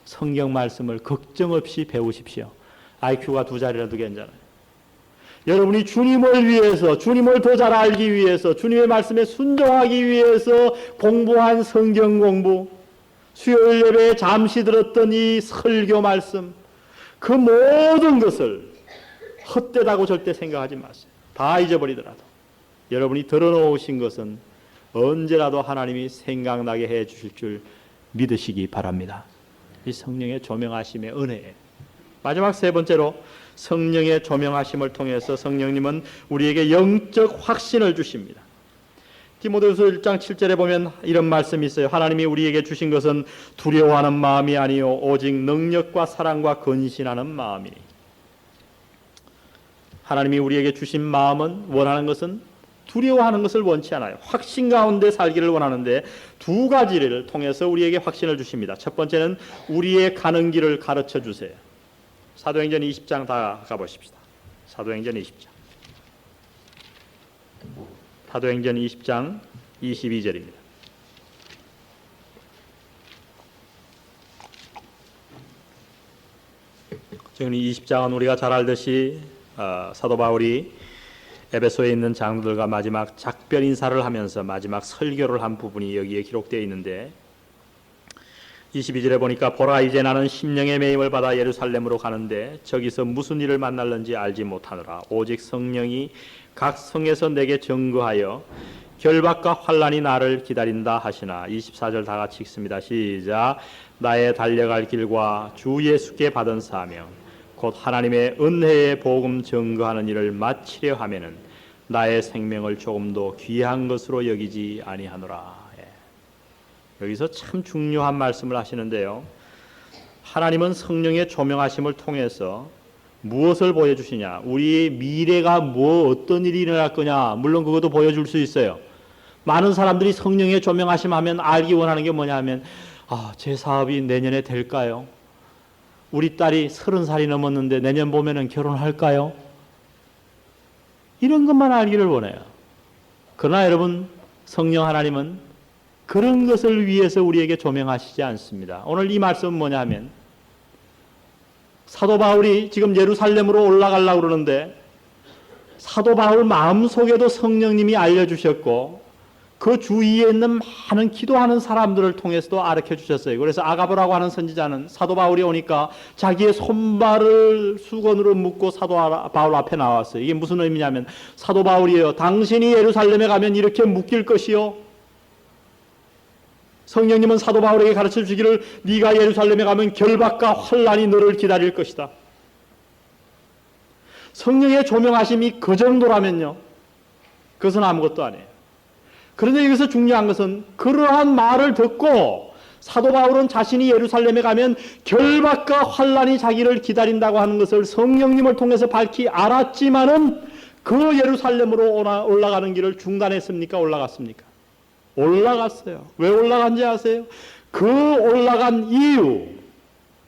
성경 말씀을 걱정 없이 배우십시오. IQ가 2자리라도 괜찮아요. 여러분이 주님을 위해서, 주님을 더 잘 알기 위해서, 주님의 말씀에 순종하기 위해서 공부한 성경 공부, 수요일 예배에 잠시 들었던 이 설교 말씀, 그 모든 것을 헛되다고 절대 생각하지 마세요. 다 잊어버리더라도 여러분이 들어놓으신 것은 언제라도 하나님이 생각나게 해 주실 줄 믿으시기 바랍니다. 이 성령의 조명하심의 은혜예요. 마지막 세 번째로 성령의 조명하심을 통해서 성령님은 우리에게 영적 확신을 주십니다. 디모데후서 1장 7절에 보면 이런 말씀이 있어요. 하나님이 우리에게 주신 것은 두려워하는 마음이 아니요 오직 능력과 사랑과 근신하는 마음이니. 하나님이 우리에게 주신 마음은 원하는 것은 두려워하는 것을 원치 않아요. 확신 가운데 살기를 원하는데 두 가지를 통해서 우리에게 확신을 주십니다. 첫 번째는 우리의 가는 길을 가르쳐 주세요. 사도행전 20장 다 가보십시다. 사도행전 20장. 사도행전 20장 22절입니다. 지금 이 20장은 우리가 잘 알듯이 사도 바울이 에베소에 있는 장로들과 마지막 작별 인사를 하면서 마지막 설교를 한 부분이 여기에 기록되어 있는데 22절에 보니까 보라 이제 나는 심령의 매임을 받아 예루살렘으로 가는데 저기서 무슨 일을 만날는지 알지 못하노라. 오직 성령이 각 성에서 내게 증거하여 결박과 환난이 나를 기다린다 하시나. 24절 다 같이 읽습니다. 시작. 나의 달려갈 길과 주 예수께 받은 사명 곧 하나님의 은혜의 복음 증거하는 일을 마치려 하면은 나의 생명을 조금도 귀한 것으로 여기지 아니하노라. 여기서 참 중요한 말씀을 하시는데요. 하나님은 성령의 조명하심을 통해서 무엇을 보여주시냐? 우리의 미래가 어떤 일이 일어날 거냐? 물론 그것도 보여줄 수 있어요. 많은 사람들이 성령의 조명하심 하면 알기 원하는 게 뭐냐 하면 제 사업이 내년에 될까요? 우리 딸이 30살이 넘었는데 내년 봄에는 결혼할까요? 이런 것만 알기를 원해요. 그러나 여러분, 성령 하나님은 그런 것을 위해서 우리에게 조명하시지 않습니다. 오늘 이 말씀은 뭐냐 하면 사도 바울이 지금 예루살렘으로 올라가려고 그러는데 사도 바울 마음속에도 성령님이 알려주셨고 그 주위에 있는 많은 기도하는 사람들을 통해서도 가르쳐 주셨어요. 그래서 아가보라고 하는 선지자는 사도 바울이 오니까 자기의 손발을 수건으로 묶고 사도 바울 앞에 나왔어요. 이게 무슨 의미냐면 사도 바울이에요. 당신이 예루살렘에 가면 이렇게 묶일 것이요. 성령님은 사도 바울에게 가르쳐 주기를 네가 예루살렘에 가면 결박과 환난이 너를 기다릴 것이다. 성령의 조명하심이 그 정도라면요. 그것은 아무것도 아니에요. 그런데 여기서 중요한 것은 그러한 말을 듣고 사도 바울은 자신이 예루살렘에 가면 결박과 환난이 자기를 기다린다고 하는 것을 성령님을 통해서 밝히 알았지만은 그 예루살렘으로 올라가는 길을 중단했습니까? 올라갔습니까? 올라갔어요. 왜 올라간지 아세요? 그 올라간 이유,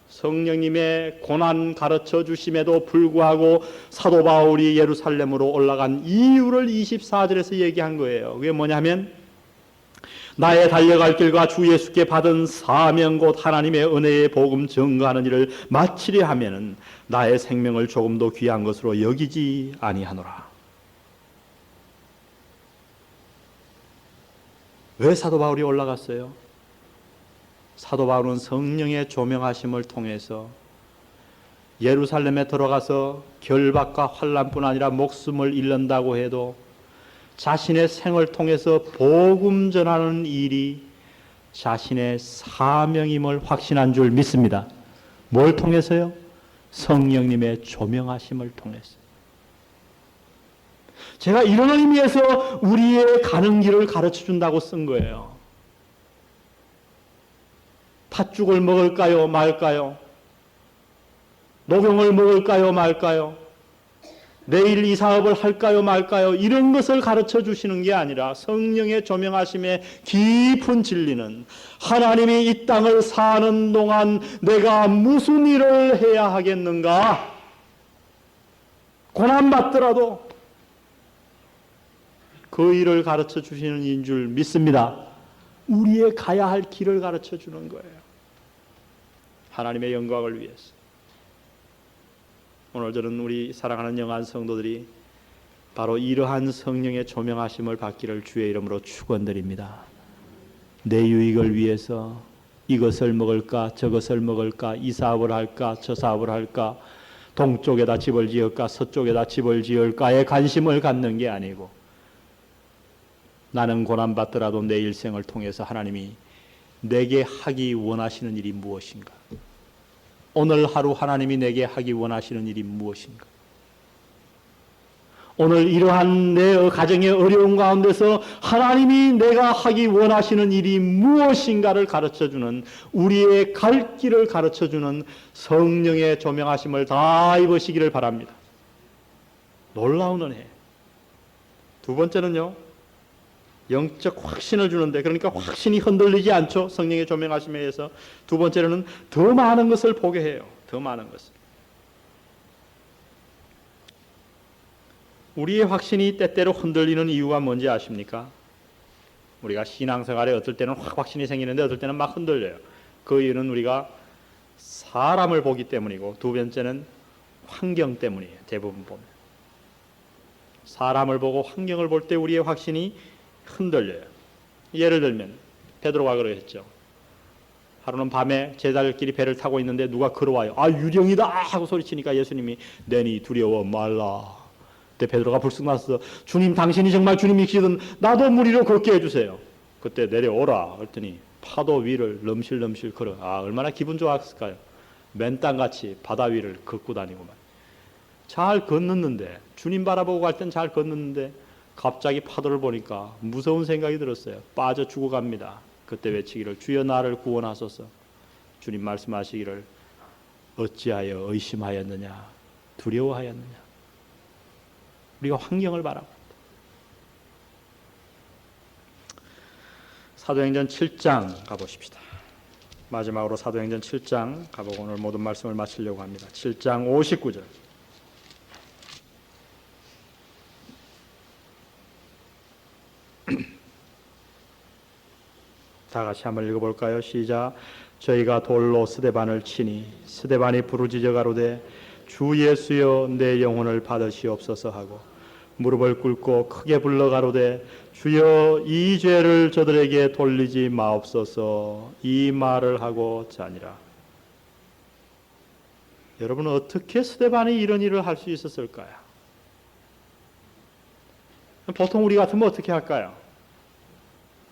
성령님의 고난 가르쳐 주심에도 불구하고 사도 바울이 예루살렘으로 올라간 이유를 24절에서 얘기한 거예요. 그게 뭐냐면 나의 달려갈 길과 주 예수께 받은 사명 곧 하나님의 은혜의 복음 증거하는 일을 마치려 하면은 나의 생명을 조금도 귀한 것으로 여기지 아니하노라. 왜 사도 바울이 올라갔어요? 사도 바울은 성령의 조명하심을 통해서 예루살렘에 들어가서 결박과 환난뿐 아니라 목숨을 잃는다고 해도 자신의 생을 통해서 복음 전하는 일이 자신의 사명임을 확신한 줄 믿습니다. 뭘 통해서요? 성령님의 조명하심을 통해서. 제가 이런 의미에서 우리의 가는 길을 가르쳐 준다고 쓴 거예요. 팥죽을 먹을까요? 말까요? 녹용을 먹을까요? 말까요? 내일 이 사업을 할까요? 말까요? 이런 것을 가르쳐 주시는 게 아니라 성령의 조명하심의 깊은 진리는 하나님이 이 땅을 사는 동안 내가 무슨 일을 해야 하겠는가? 고난받더라도 그 일을 가르쳐 주시는 인 줄 믿습니다. 우리의 가야 할 길을 가르쳐 주는 거예요. 하나님의 영광을 위해서. 오늘 저는 우리 사랑하는 영한 성도들이 바로 이러한 성령의 조명하심을 받기를 주의 이름으로 축원드립니다. 내 유익을 위해서 이것을 먹을까 저것을 먹을까 이 사업을 할까 저 사업을 할까 동쪽에다 집을 지을까 서쪽에다 집을 지을까에 관심을 갖는 게 아니고 나는 고난받더라도 내 일생을 통해서 하나님이 내게 하기 원하시는 일이 무엇인가? 오늘 하루 하나님이 내게 하기 원하시는 일이 무엇인가? 오늘 이러한 내 가정의 어려운 가운데서 하나님이 내가 하기 원하시는 일이 무엇인가를 가르쳐주는 우리의 갈 길을 가르쳐주는 성령의 조명하심을 다 입으시기를 바랍니다. 놀라운 은혜. 두 번째는요. 영적 확신을 주는데 그러니까 확신이 흔들리지 않죠. 성령의 조명하심에 의해서. 두 번째로는 더 많은 것을 보게 해요. 더 많은 것을. 우리의 확신이 때때로 흔들리는 이유가 뭔지 아십니까? 우리가 신앙생활에 어떨 때는 확신이 생기는데 어떨 때는 막 흔들려요. 그 이유는 우리가 사람을 보기 때문이고 두 번째는 환경 때문이에요. 대부분 보면. 사람을 보고 환경을 볼 때 우리의 확신이 흔들려요. 예를 들면 베드로가 그러했죠. 하루는 밤에 제자들끼리 배를 타고 있는데 누가 걸어와요. 아, 유령이다 하고 소리치니까 예수님이 내니 두려워 말라. 그때 베드로가 불쑥 나서 주님, 당신이 정말 주님이시든 나도 무리로 걷게 해주세요. 그때 내려오라 그랬더니 파도 위를 넘실넘실 걸어. 아, 얼마나 기분 좋았을까요? 맨땅같이 바다 위를 걷고 다니고만. 잘 걷는데, 주님 바라보고 갈 땐 잘 걷는데 갑자기 파도를 보니까 무서운 생각이 들었어요. 빠져 죽어갑니다. 그때 외치기를 주여 나를 구원하소서. 주님 말씀하시기를 어찌하여 의심하였느냐, 두려워하였느냐. 우리가 환경을 바라봅니다. 사도행전 7장 가보십시다. 마지막으로 사도행전 7장 가보고 오늘 모든 말씀을 마치려고 합니다. 7장 59절. 다 같이 한번 읽어볼까요? 시작. 저희가 돌로 스데반을 치니 스데반이 부르짖어 가로되 주 예수여 내 영혼을 받으시옵소서 하고 무릎을 꿇고 크게 불러 가로되 주여 이 죄를 저들에게 돌리지 마옵소서. 이 말을 하고 자니라. 여러분, 어떻게 스데반이 이런 일을 할 수 있었을까요? 보통 우리 같으면 어떻게 할까요?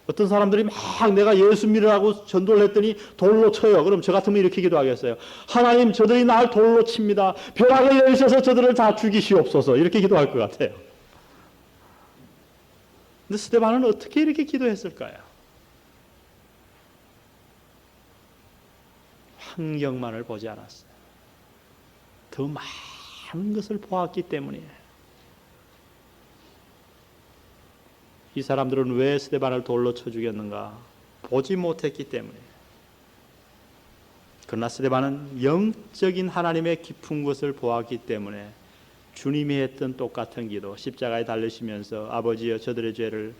어떤 사람들이 막 내가 예수 믿으라고 전도를 했더니 돌로 쳐요. 그럼 저 같으면 이렇게 기도하겠어요. 하나님, 저들이 날 돌로 칩니다. 벼락을 내리셔서 저들을 다 죽이시옵소서. 이렇게 기도할 것 같아요. 근데 스데반은 어떻게 이렇게 기도했을까요? 환경만을 보지 않았어요. 더 많은 것을 보았기 때문이에요. 이 사람들은 왜 스데반을 돌로 쳐 죽였는가? 보지 못했기 때문에. 그러나 스데반은 영적인 하나님의 깊은 것을 보았기 때문에 주님이 했던 똑같은 기도, 십자가에 달리시면서 아버지여 저들의 죄를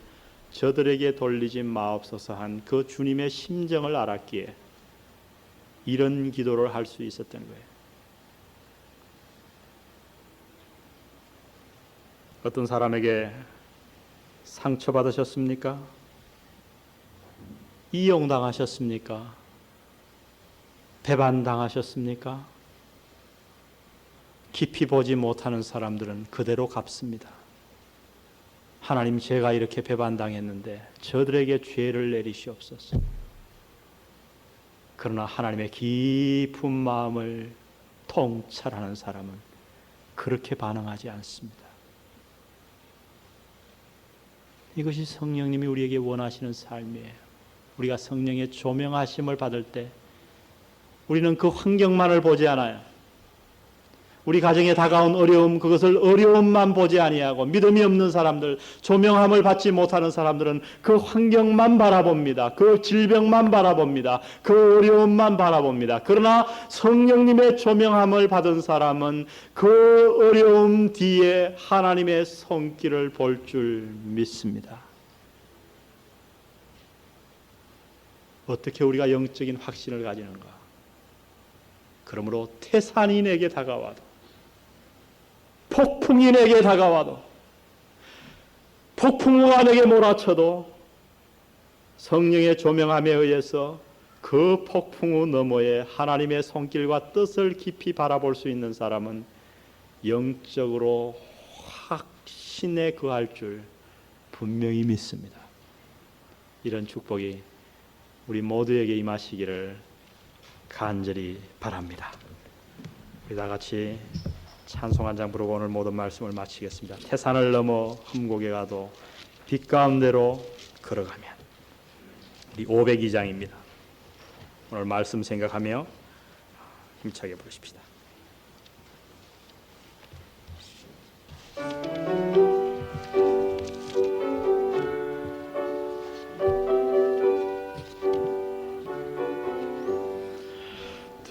저들에게 돌리지 마옵소서 한 그 주님의 심정을 알았기에 이런 기도를 할 수 있었던 거예요. 어떤 사람에게 상처받으셨습니까? 이용당하셨습니까? 배반당하셨습니까? 깊이 보지 못하는 사람들은 그대로 갚습니다. 하나님, 제가 이렇게 배반당했는데 저들에게 죄를 내리시옵소서. 그러나 하나님의 깊은 마음을 통찰하는 사람은 그렇게 반응하지 않습니다. 이것이 성령님이 우리에게 원하시는 삶이에요. 우리가 성령의 조명하심을 받을 때 우리는 그 환경만을 보지 않아요. 우리 가정에 다가온 어려움, 그것을 어려움만 보지 아니하고 믿음이 없는 사람들, 조명함을 받지 못하는 사람들은 그 환경만 바라봅니다. 그 질병만 바라봅니다. 그 어려움만 바라봅니다. 그러나 성령님의 조명함을 받은 사람은 그 어려움 뒤에 하나님의 손길을 볼 줄 믿습니다. 어떻게 우리가 영적인 확신을 가지는가? 그러므로 태산이 내게 다가와도, 폭풍이 내게 다가와도, 폭풍우가 내게 몰아쳐도 성령의 조명함에 의해서 그 폭풍우 너머에 하나님의 손길과 뜻을 깊이 바라볼 수 있는 사람은 영적으로 확신에 거할 줄 분명히 믿습니다. 이런 축복이 우리 모두에게 임하시기를 간절히 바랍니다. 우리 다 같이 찬송 한 장 부르고 오늘 모든 말씀을 마치겠습니다. 태산을 넘어 흠곡에 가도 빛 가운데로 걸어가면. 우리 502장입니다. 오늘 말씀 생각하며 힘차게 부르십시다.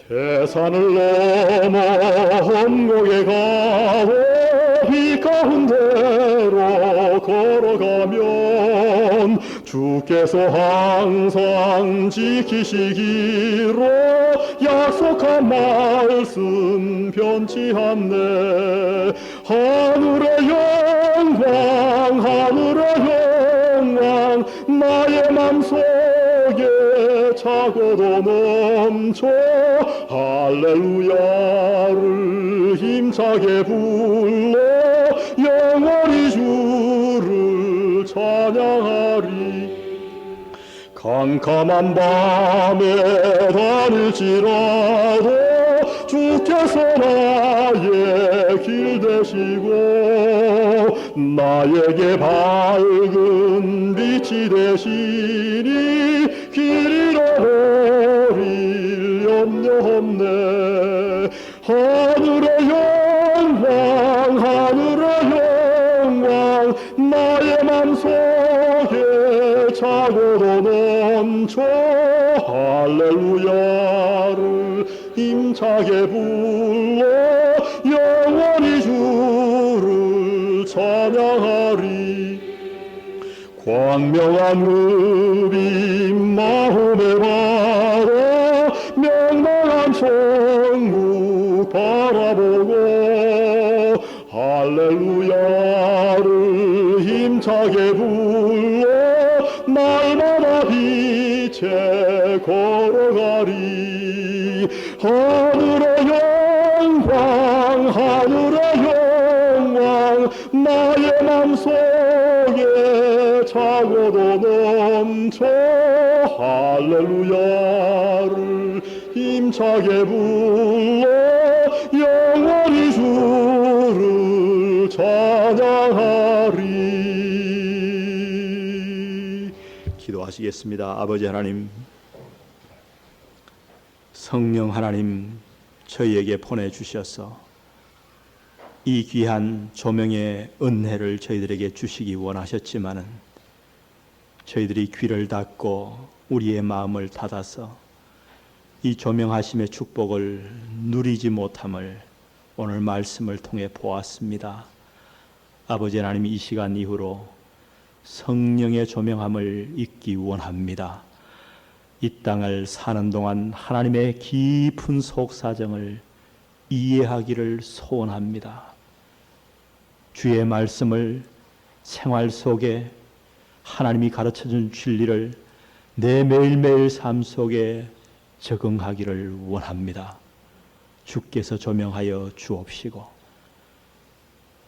태산을 넘어 험곡에 가고 빛 가운데로 걸어가면 주께서 항상 지키시기로 약속한 말씀 변치 않네. 하늘의 영광 하늘의 영광 나의 맘속에 차고도 넘쳐 할렐루야를 힘차게 불러 영원히 주를 찬양하리. 캄캄한 밤에 다닐지라도 주께서 나의 길 되시고 나에게 밝은 빛이 되시니 길 잃어버릴 염려 없네. 하늘의 영광 나의 맘속에 차고도 넘쳐 할렐루야를 힘차게 불러 영원히 주를 찬양하리. 광명한 읍임 마음에 바라 명랑한 천국 바라보고 할렐루야를 힘차게 불러 날마다 빛에 걸어가리. 하늘의 영광 나의 맘속에 차고도 넘쳐 할렐루야를 힘차게 불러 영원히 주를 찬양하리. 기도하시겠습니다. 아버지 하나님, 성령 하나님 저희에게 보내주셔서 이 귀한 조명의 은혜를 저희들에게 주시기 원하셨지만은 저희들이 귀를 닫고 우리의 마음을 닫아서 이 조명하심의 축복을 누리지 못함을 오늘 말씀을 통해 보았습니다. 아버지 하나님, 이 시간 이후로 성령의 조명함을 잊기 원합니다. 이 땅을 사는 동안 하나님의 깊은 속사정을 이해하기를 소원합니다. 주의 말씀을 생활 속에 하나님이 가르쳐준 진리를 내 매일매일 삶 속에 적응하기를 원합니다. 주께서 조명하여 주옵시고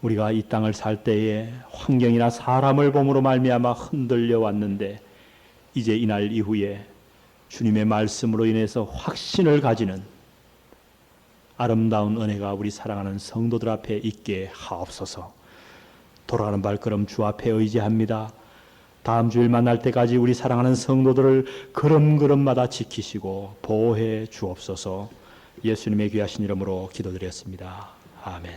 우리가 이 땅을 살 때에 환경이나 사람을 봄으로 말미암아 흔들려 왔는데 이제 이날 이후에 주님의 말씀으로 인해서 확신을 가지는 아름다운 은혜가 우리 사랑하는 성도들 앞에 있게 하옵소서. 돌아가는 발걸음 주 앞에 의지합니다. 다음 주일 만날 때까지 우리 사랑하는 성도들을 걸음걸음마다 지키시고 보호해 주옵소서. 예수님의 귀하신 이름으로 기도드렸습니다. 아멘.